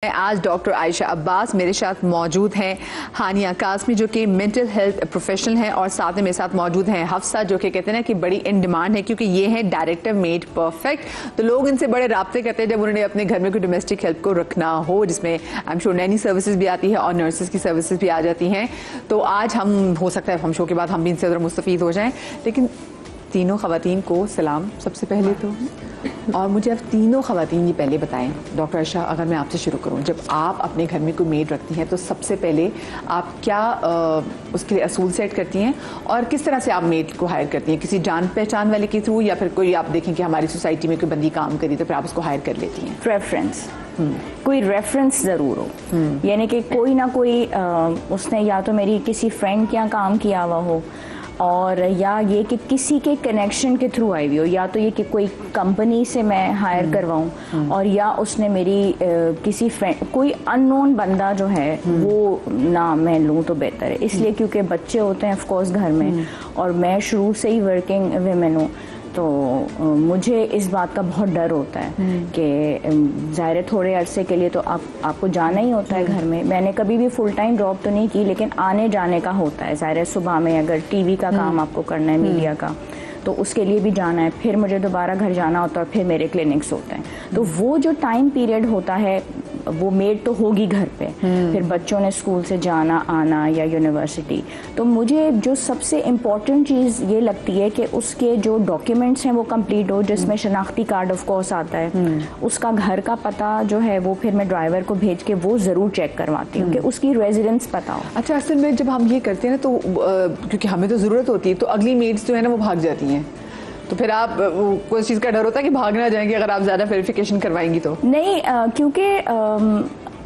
आज डॉक्टर आयशा अब्बास मेरे साथ मौजूद हैं, हानिया कासमी जो कि मेंटल हेल्थ प्रोफेशनल हैं, और साथ में मेरे साथ मौजूद हैं हफ्सा जो कि कहते हैं ना कि बड़ी इन डिमांड है क्योंकि ये है डायरेक्टर मेड परफेक्ट। तो लोग इनसे बड़े राब्ते करते हैं जब उन्होंने अपने घर में कोई डोमेस्टिक हेल्प को रखना हो, जिसमें I am sure Naini services भी आती है और नर्सेज की सर्विसेज भी आ जाती हैं। तो आज हम हो सकता है हम शो के बाद हम भी इनसे ज़रा मुस्तफ़ीद हो जाएँ, लेकिन तीनों ख़वातीन को सलाम सबसे पहले तो। और मुझे अब तीनों ख़वातीन ये पहले बताएं, डॉक्टर आयशा अगर मैं आपसे शुरू करूं, जब आप अपने घर में कोई मेड रखती हैं तो सबसे पहले आप क्या उसके लिए असूल सेट करती हैं और किस तरह से आप मेड को हायर करती हैं? किसी जान पहचान वाले के थ्रू या फिर कोई आप देखें कि हमारी सोसाइटी में कोई बंदी काम करी तो फिर आप उसको हायर कर लेती हैं? रेफरेंस, कोई रेफरेंस ज़रूर हो, यानी कि कोई ना कोई उसने या तो मेरी किसी फ्रेंड के यहाँ काम किया हुआ हो, और या ये कि किसी के कनेक्शन के थ्रू आई हुई हो, या तो ये कि कोई कंपनी से मैं हायर करवाऊँ, और या उसने मेरी किसी फ्रेंड, कोई अननोन बंदा जो है वो ना मैं लूँ तो बेहतर है। इसलिए क्योंकि बच्चे होते हैं ऑफ कोर्स घर में, और मैं शुरू से ही वर्किंग वीमेन हूँ, तो मुझे इस बात का बहुत डर होता है कि ज़ाहिर थोड़े अरसे के लिए तो आपको जाना ही होता है घर में। मैंने कभी भी फुल टाइम जॉब तो नहीं की, लेकिन आने जाने का होता है। ज़ाहिर सुबह में अगर टीवी का काम आपको करना है, मीडिया का, तो उसके लिए भी जाना है, फिर मुझे दोबारा घर जाना होता है, और फिर मेरे क्लिनिक्स होते हैं। तो वो जो टाइम पीरियड होता है वो मेड तो होगी घर पे, फिर बच्चों ने स्कूल से जाना आना या यूनिवर्सिटी। तो मुझे जो सबसे इम्पोर्टेंट चीज़ ये लगती है कि उसके जो डॉक्यूमेंट्स हैं वो कंप्लीट हो, जिसमें शनाख्ती कार्ड ऑफ कोर्स आता है, उसका घर का पता जो है वो फिर मैं ड्राइवर को भेज के वो ज़रूर चेक करवाती हूँ कि उसकी रेजिडेंस पता हो। अच्छा, असल में जब हम ये करते हैं ना तो क्योंकि हमें तो ज़रूरत होती है, तो अगली मेड्स जो है ना वो भाग जाती हैं, तो फिर आप कोई चीज़ का डर होता है कि भाग ना जाएंगे अगर आप ज़्यादा वेरिफिकेशन करवाएंगी तो? नहीं, क्योंकि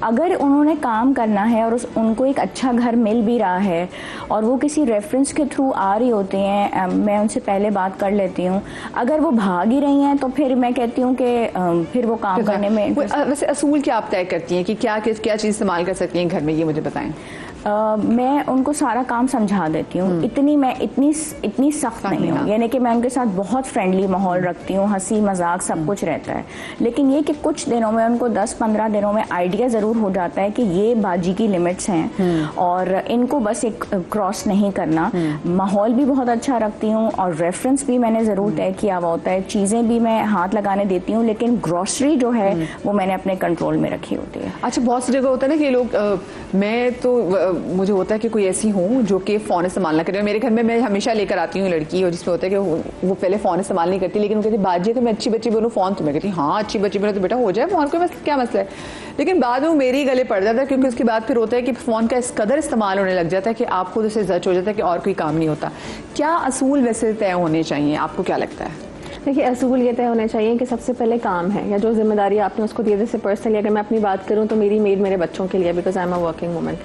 अगर उन्होंने काम करना है और उनको एक अच्छा घर मिल भी रहा है और वो किसी रेफरेंस के थ्रू आ रही होती हैं, मैं उनसे पहले बात कर लेती हूँ। अगर वो भाग ही रही हैं तो फिर मैं कहती हूँ कि फिर वो काम करने में। वैसे असूल क्या आप तय करती हैं कि क्या चीज़ इस्तेमाल कर सकती हैं घर में, ये मुझे बताएं। मैं उनको सारा काम समझा देती हूँ। मैं इतनी सख्त नहीं हूँ, यानी कि मैं उनके साथ बहुत फ्रेंडली माहौल रखती हूँ, हंसी मजाक सब कुछ रहता है। लेकिन ये कि कुछ दिनों में उनको 10-15 दिनों में आइडिया ज़रूर हो जाता है कि ये बाजी की लिमिट्स हैं और इनको बस एक क्रॉस नहीं करना। माहौल भी बहुत अच्छा रखती हूँ और रेफरेंस भी मैंने ज़रूर तय किया हुआ होता है। चीज़ें भी मैं हाथ लगाने देती हूँ, लेकिन ग्रॉसरी जो है वो मैंने अपने कंट्रोल में रखी होती है। अच्छा, बहुत सी जगह होता है ना कि लोग मैं तो मुझे होता है कि कोई ऐसी हूँ जो कि फ़ोन इस्तेमाल ना करे। मेरे घर में मैं हमेशा लेकर आती हूँ लड़की, और जिसमें होता है कि वो पहले फ़ोन इस्तेमाल नहीं करती, लेकिन वो कहती बाजी तो मैं अच्छी बच्ची बोलूँ फ़ोन, तो मैं कहती हाँ अच्छी बच्ची बोले तो बेटा हो जाए फ़ोन, को क्या मसला है। लेकिन बाद में मेरे गले पड़ जाता है, क्योंकि उसके बाद फिर होता है कि फ़ोन का इस कदर इस्तेमाल होने लग जाता है कि आप खुद उसे जच हो जाता है कि और कोई काम नहीं होता। क्या असूल वैसे तय होने चाहिए, आपको क्या लगता है? देखिए, असूल ये तय होने चाहिए कि सबसे पहले काम है या जो जिम्मेदारी आपने उसको दी। जैसे पर्सनली अगर मैं अपनी बात करूं तो मेरी मेड मेरे बच्चों के लिए, because I am a working woman,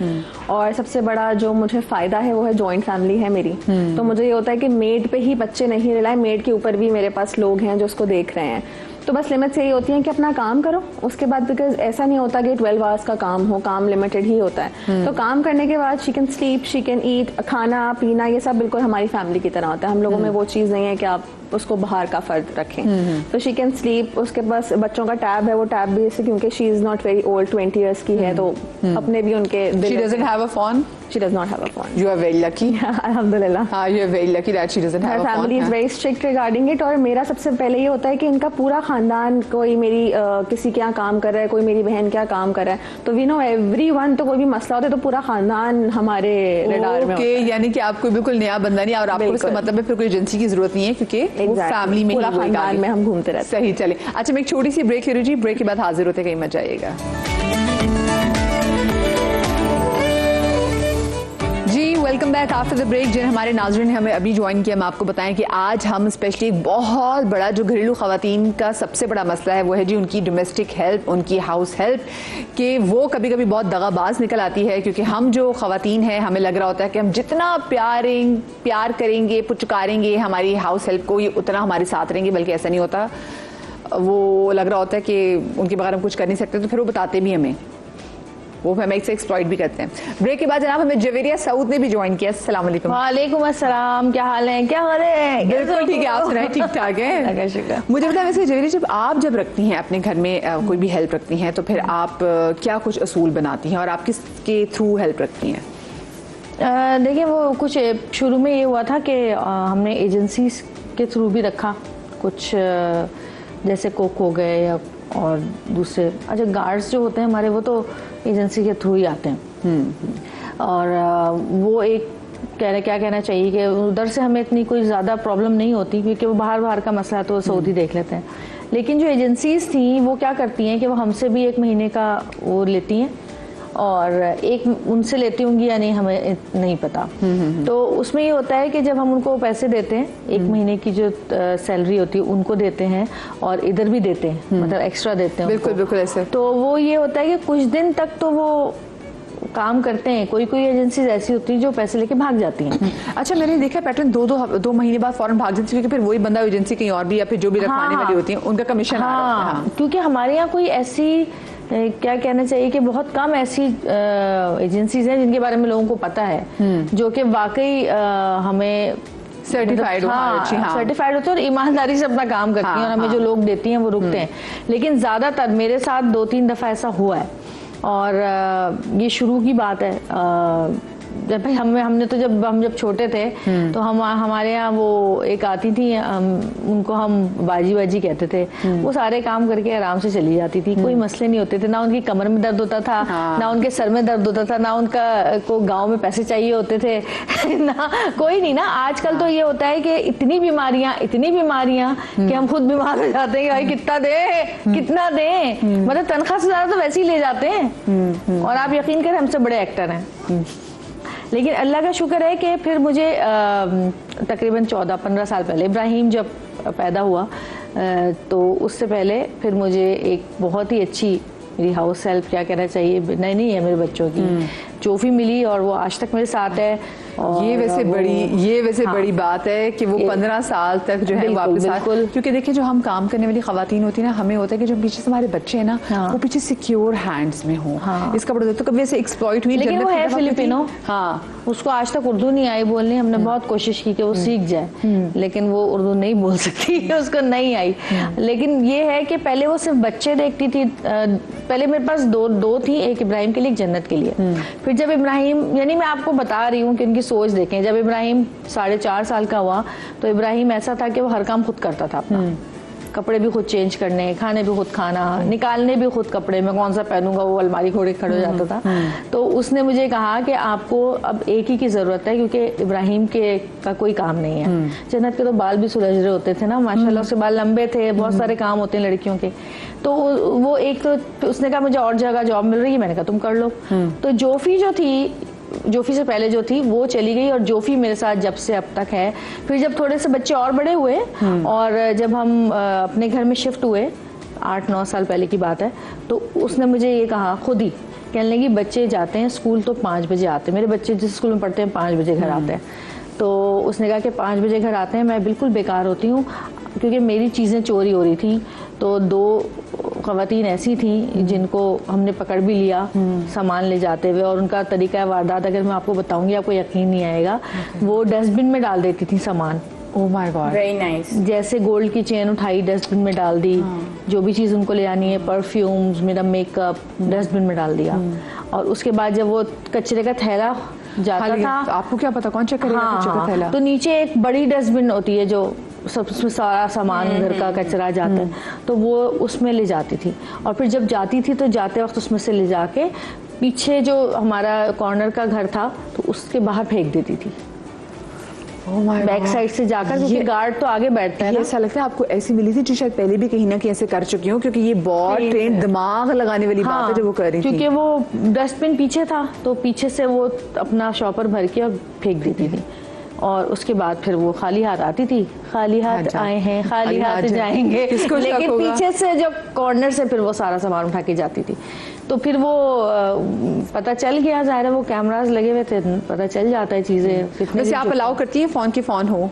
और सबसे बड़ा जो मुझे फ़ायदा है वो है जॉइंट फैमिली है मेरी। तो मुझे ये होता है कि मेड पे ही बच्चे नहीं रिलाए, मेड के ऊपर भी मेरे पास लोग हैं जो उसको देख रहे हैं। तो बस लिमिट्स यही होती हैं कि अपना काम करो, उसके बाद बिकॉज ऐसा नहीं होता कि 12 आवर्स का काम हो, काम लिमिटेड ही होता है। तो काम करने के बाद she can sleep, she can eat, खाना पीना ये सब बिल्कुल हमारी फैमिली की तरह होता है। हम लोगों में वो चीज़ नहीं है कि आप उसको बाहर का फर्द रखें। तो शी कैन स्लीप, उसके पास बच्चों का टैब है, वो टैब भी इससे क्योंकि she is not very old, 20 years की है, तो अपने भी उनके She doesn't have a phone? She does not have a phone. You are very lucky. Alhamdulillah. हाँ, you are very lucky that she doesn't have a phone. Her family is very strict regarding it, और मेरा सबसे पहले ये होता है कि इनका पूरा खानदान, कोई मेरी किसी के यहाँ काम कर रहा है, कोई मेरी बहन के यहाँ काम कर रहा है, तो वी नो एवरीवन। तो कोई भी मसला होता है तो पूरा खानदान हमारे रडार में होता है। यानी कि आप कोई बिल्कुल नया बंदा नहीं, और आपको इसका मतलब है फिर कोई एजेंसी की जरूरत नहीं है, क्योंकि फैमिली में पूरा खानदान में हम घूमते रहते हैं। सही, चले। अच्छा, मैं एक छोटी सी ब्रेक ले रही हूँ, ब्रेक के बाद हाजिर होते, कहीं मत जाइएगा जी। Welcome back after the break. जिन हमारे नाज़रीन ने हमें अभी ज्वाइन किया, मैं आपको बताएं कि आज हम स्पेशली एक बहुत बड़ा जो घरेलू ख़वातीन का सबसे बड़ा मसला है वो है जी उनकी डोमेस्टिक हेल्प, उनकी हाउस हेल्प, कि वो कभी कभी बहुत दगाबाज निकल आती है। क्योंकि हम जो ख़वातीन हैं हमें लग रहा होता है कि हम जितना प्यार करेंगे, पुचकारेंगे हमारी हाउस हेल्प को, ये उतना हमारे साथ रहेंगे, बल्कि ऐसा नहीं होता। वो लग रहा होता है कि उनके बगैर हम कुछ कर नहीं सकते, तो फिर वो बताते भी हमें वो हमें से एक्सप्लॉइट भी करते हैं। ब्रेक के बाद जनाब हमें जवेरिया सऊद ने भी ज्वाइन किया। अस्सलाम वालेकुम। वालेकुम अस्सलाम, क्या हाल है? क्या हो रहे हैं? बिल्कुल ठीक है, आप सुनाए? ठीक ठाक है। मुझे बताएं वैसे जवेरिया, जब रखती हैं अपने घर में कोई भी हेल्प रखती हैं तो फिर आप क्या कुछ असूल बनाती हैं और आप किसके थ्रू हेल्प रखती हैं? देखिए वो कुछ शुरू में ये हुआ था कि हमने एजेंसीज के थ्रू भी रखा कुछ, जैसे कोक हो गए या और दूसरे। अच्छा, गार्ड्स जो होते हैं हमारे वो तो एजेंसी के थ्रू ही आते हैं। और वो एक क्या कहना चाहिए कि उधर से हमें इतनी कोई ज़्यादा प्रॉब्लम नहीं होती क्योंकि वो बाहर का मसला तो सऊदी देख लेते हैं। लेकिन जो एजेंसीज थी वो क्या करती हैं कि वो हमसे भी 1 महीने का वो लेती हैं और एक उनसे लेती होंगी या नहीं हमें नहीं पता। तो उसमें ये होता है कि जब हम उनको पैसे देते हैं 1 महीने की जो सैलरी होती है उनको देते हैं और इधर भी देते हैं, मतलब एक्स्ट्रा देते हैं। बिल्कुल बिल्कुल ऐसे। तो वो ये होता है कि कुछ दिन तक तो वो काम करते हैं। कोई एजेंसीज ऐसी होती है जो पैसे लेके भाग जाती हैं। अच्छा, मैंने देखा पैटर्न 2 महीने बाद फौरन भाग जाती है क्योंकि फिर वही बंदा एजेंसी कहीं और भी या फिर जो भी रखवाने वाली होती है उनका कमीशन आ रहा होता है। क्योंकि हमारे यहाँ कोई ऐसी क्या कहना चाहिए कि बहुत कम ऐसी एजेंसीज हैं जिनके बारे में लोगों को पता है जो कि वाकई हमें सर्टिफाइड सर्टिफाइड होते हैं और ईमानदारी से अपना काम करती हैं और हमें जो लोग देती हैं वो रुकते हैं। लेकिन ज्यादातर मेरे साथ 2-3 दफा ऐसा हुआ है और ये शुरू की बात है। जब भाई हमने तो जब हम छोटे थे तो हमारे यहाँ वो एक आती थी, उनको हम बाजी कहते थे। वो सारे काम करके आराम से चली जाती थी, कोई मसले नहीं होते थे। ना उनकी कमर में दर्द होता था, ना उनके सर में दर्द होता था, ना उनका को गांव में पैसे चाहिए होते थे ना कोई नहीं ना। आजकल तो ये होता है कि इतनी बीमारियां कि हम खुद बीमार हो जाते हैं कि भाई कितना दे, मतलब तनख्वाह से ज्यादा तो वैसे ही ले जाते हैं। और आप यकीन करें हमसे बड़े एक्टर हैं। लेकिन अल्लाह का शुक्र है कि फिर मुझे तकरीबन 14-15 साल पहले इब्राहिम जब पैदा हुआ तो उससे पहले फिर मुझे एक बहुत ही अच्छी मेरी हाउस हेल्प क्या कहना चाहिए नहीं है मेरे बच्चों की जोफी मिली और वो आज तक मेरे साथ है। और ये वैसे बड़ी बात है कि वो 15 साल तक जो है वो आपके साथ। क्योंकि देखिए जो हम काम करने वाली खवातीन होती है ना, हमें होता है कि जो पीछे से हमारे बच्चे हैं ना वो पीछे सिक्योर हैंड्स में हो। इसका बड़ा तो कभी ऐसे एक्सप्लॉइट हुई। लेकिन वो है फिलिपिनो, उसको आज तक उर्दू नहीं आई बोलनी। हमने बहुत कोशिश की कि वो सीख जाए लेकिन वो उर्दू नहीं बोल सकती, उसको नहीं आई। लेकिन ये है कि पहले वो सिर्फ बच्चे देखती थी। पहले मेरे पास दो थी, एक इब्राहिम के लिए एक जन्नत के लिए। फिर जब इब्राहिम, यानी मैं आपको बता रही हूँ कि उनकी सोच देखें, जब इब्राहिम 4.5 साल का हुआ तो इब्राहिम ऐसा था कि वो हर काम खुद करता था अपना। कपड़े भी खुद चेंज करने, खाने भी खुद खाना, निकालने भी खुद कपड़े, मैं कौन सा पहनूंगा वो अलमारी खोल के खड़े हो जाता था। तो उसने मुझे कहा कि आपको अब एक ही की जरूरत है क्योंकि इब्राहिम का कोई काम नहीं है। जन्नत के तो बाल भी सुलझ रहे होते थे ना, माशाल्लाह उसके बाल लंबे थे, बहुत सारे काम होते हैं लड़कियों के। तो वो एक तो उसने कहा मुझे और जगह जॉब मिल रही है, मैंने कहा तुम कर लो। तो जोफी से पहले जो थी वो चली गई और जोफी मेरे साथ जब से अब तक है। फिर जब थोड़े से बच्चे और बड़े हुए और जब हम अपने घर में शिफ्ट हुए 8-9 साल पहले की बात है, तो उसने मुझे ये कहा खुद ही, कहने लगी बच्चे जाते हैं स्कूल तो 5 बजे आते हैं, मेरे बच्चे जिस स्कूल में पढ़ते हैं 5 बजे घर आते हैं। तो उसने कहा कि 5 बजे घर आते हैं, मैं बिल्कुल बेकार होती हूँ क्योंकि मेरी चीज़ें चोरी हो रही थी। तो 2 ख़वातीन ऐसी थी जिनको हमने पकड़ भी लिया सामान ले जाते हुए, और उनका तरीका वारदात अगर मैं आपको बताऊंगी आपको यकीन नहीं आएगा। वो डस्टबिन में डाल देती थी सामान। Oh my God, very nice. जैसे गोल्ड की चेन उठाई डस्टबिन में डाल दी, जो भी चीज़ उनको ले आनी है, परफ्यूम्स, मेरा मेकअप, डस्टबिन में डाल दिया। और उसके बाद जब वो कचरे का थैला जाता था, आपको क्या पता कौन चेक करेगा कचरे का थैला? तो नीचे एक बड़ी डस्टबिन होती है जो सब सारा सामान घर का कचरा जाता है, तो वो उसमें ले जाती थी। और फिर जब जाती थी तो जाते वक्त उसमें से ले जाके पीछे जो हमारा कॉर्नर का घर था तो उसके बाहर फेंक देती थी। बैक साइड से जाकर, क्योंकि गार्ड तो आगे बैठता है ना। ऐसा लगता है आपको ऐसी मिली थी जो शायद पहले भी कहीं ना कहीं ऐसे कर चुकी हूँ, क्योंकि ये बहुत ट्रेन दिमाग लगाने वाली बात है जो वो कर रही थी। क्योंकि वो डस्टबिन पीछे था तो पीछे से वो अपना शॉपर भर के और फेंक देती थी। और उसके बाद फिर वो खाली हाथ आती थी, खाली हाथ आए हैं खाली हाथ जाएंगे, लेकिन पीछे से जो कॉर्नर से फिर वो सारा सामान उठा के जाती थी। तो फिर वो पता चल गया, ज़ाहिर है वो कैमरास लगे हुए थे, पता चल जाता है चीज़ें। वैसे आप अलाउ करती हैं फोन की फोन हो?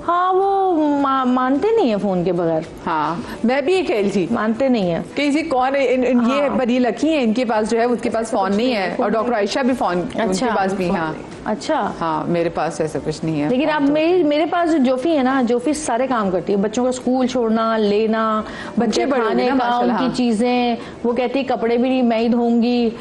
हाँ वो मानते नहीं है फोन के बगैर, हाँ मैं भी ये खेल थी मानते नहीं है। कि इसी कौन है ये पर ये लकी है, इनके पास जो है उसके पास फोन नहीं है, और डॉक्टर आयशा भी फोन उनके पास भी। हाँ अच्छा हाँ मेरे पास ऐसा कुछ नहीं है। लेकिन अब मेरे पास जो जोफी है ना, जोफी सारे काम करती है, बच्चों का स्कूल छोड़ना, लेना, बच्चे उनके बड़े हो गए खाने ना, का, माशाल्लाह। उनकी चीजें, वो कहती है कपड़े भी मैं ही धोऊंगी,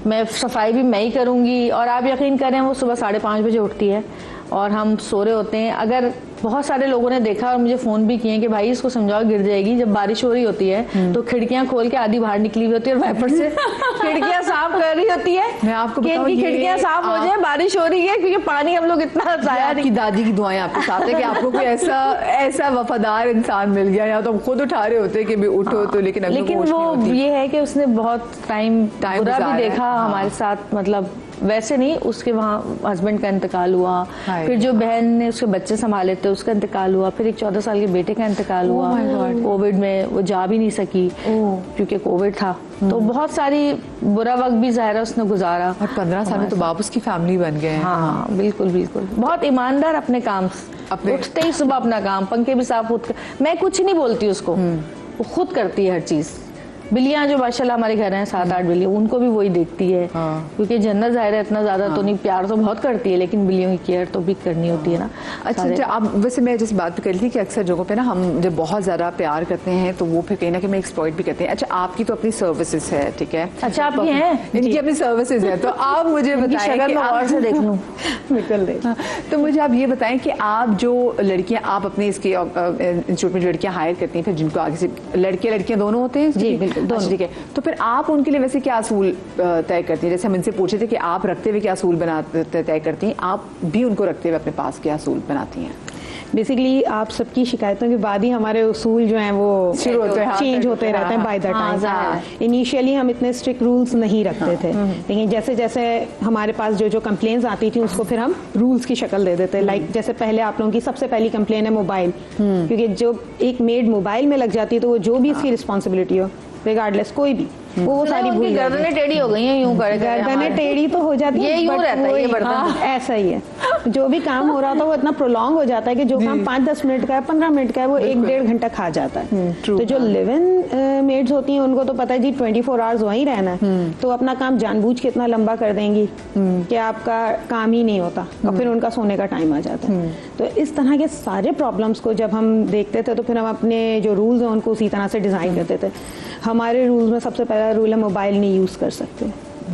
मैं सफाई भी मैं ही करूंगी। और आप यकीन करें वो सुबह 5:30 बजे उठती है और हम सो रहे होते हैं। अगर बहुत सारे लोगों ने देखा और मुझे फोन भी किए कि भाई इसको समझाओ गिर जाएगी, जब बारिश हो रही होती है तो खिड़कियां खोल के आधी बाहर निकली हुई होती है और वाइपर से खिड़कियां साफ कर रही होती है मैं आपको कि बताऊं, इनकी ये खिड़कियां साफ हो जाए, बारिश हो रही है, क्योंकि पानी हम लोग इतना जाया आपकी दादी की दुआएं आपके साथ है कि आपको कोई ऐसा वफादार इंसान मिल गया, या तो हम खुद उठा रहे होते कि भी उठो तो, लेकिन वो ये है कि उसने बहुत टाइम बुरा भी देखा हमारे साथ, मतलब वैसे नहीं, उसके वहाँ हस्बैंड का इंतकाल हुआ, फिर जो बहन ने उसके बच्चे संभाले थे उसका इंतकाल हुआ, फिर एक 14 साल के बेटे का इंतकाल हुआ कोविड में, वो जा भी नहीं सकी क्योंकि कोविड था। तो बहुत सारी बुरा वक्त भी ज़ाहिर है उसने गुजारा, और 15 साल में तो बाप उसकी फैमिली बन गए। हाँ बिल्कुल बिल्कुल, बहुत ईमानदार अपने काम, उठते ही सुबह अपना काम, पंखे भी साफ खुद, मैं कुछ नहीं बोलती उसको, वो खुद करती है हर चीज। बिल्लियां जो माशाल्लाह हमारे घर हैं 7-8 बिल्लियां, उनको भी वही देखती है। क्योंकि जन्नत ज़ाहिर है इतना ज्यादा तो नहीं, प्यार तो बहुत करती है, लेकिन बिल्लियों की केयर तो भी करनी होती है ना। अच्छा आप वैसे मैं जिस बात कर रही थी कि अक्सर जगहों पे ना हम जब बहुत ज्यादा प्यार करते हैं तो वो फिर कहीं ना कहीं एक्सप्लॉइट भी करते हैं। अच्छा आपकी तो अपनी सर्विसेज है, ठीक है, अच्छा आपकी हैं, इनकी अपनी सर्विसेज है, तो आप मुझे बताएं कि और से देख लूं निकल दे। तो मुझे आप ये बताएं कि आप जो लड़कियां, आप अपने इसके इंस्टीट्यूट में लड़कियां हायर करती हैं, फिर जिनको आगे से लड़कियां दोनों होते हैं? जी बिल्कुल दोनों। ठीक है, तो फिर आप उनके लिए वैसे क्या असूल तय करती हैं? जैसे हम इनसे पूछे थे कि आप रखते हुए क्या असूल तय करती हैं, आप भी उनको रखते हुए अपने पास क्या असूल बनाती हैं? बेसिकली आप सबकी शिकायतों के बाद ही हमारे उसूल जो हैं वो शुरू होते हैं, चेंज होते रहते हैं बाय द टाइम। इनिशियली हम इतने स्ट्रिक्ट रूल्स नहीं रखते थे, लेकिन जैसे जैसे हमारे पास जो कंप्लेंट्स आती थी उसको फिर हम रूल्स की शक्ल दे देते। लाइक जैसे पहले आप लोगों की सबसे पहली कंप्लेन है मोबाइल, क्योंकि जो एक मेड मोबाइल में लग जाती है तो वो जो भी इसकी रिस्पॉन्सिबिलिटी हो रिगार्डलेस कोई भी वो सारी भूल जाती है। गर्दनें टेढ़ी हो गई हैं, यूं करे गर्दनें टेढ़ी तो हो जाती है, ये यूं रहता है, ये बर्तन ऐसा ही है। जो भी काम हो रहा था वो इतना प्रोलॉन्ग हो जाता है कि जो काम 5-10 मिनट का है, 15 मिनट का है, वो 1-1.5 घंटा खा जाता है। तो जो लिव इन मेड्स होती हैं उनको तो पता है जी 24 आवर्स वहीं रहना है, तो अपना काम जानबूझ के इतना लंबा कर देंगी कि आपका काम ही नहीं होता और फिर उनका सोने का टाइम आ जाता है। तो इस तरह के सारे प्रॉब्लम्स को जब हम देखते थे तो फिर हम अपने जो रूल्स हैं उनको उसी तरह से डिजाइन करते थे। हमारे रूल्स में सबसे पहला रूल है मोबाइल नहीं यूज कर सकते।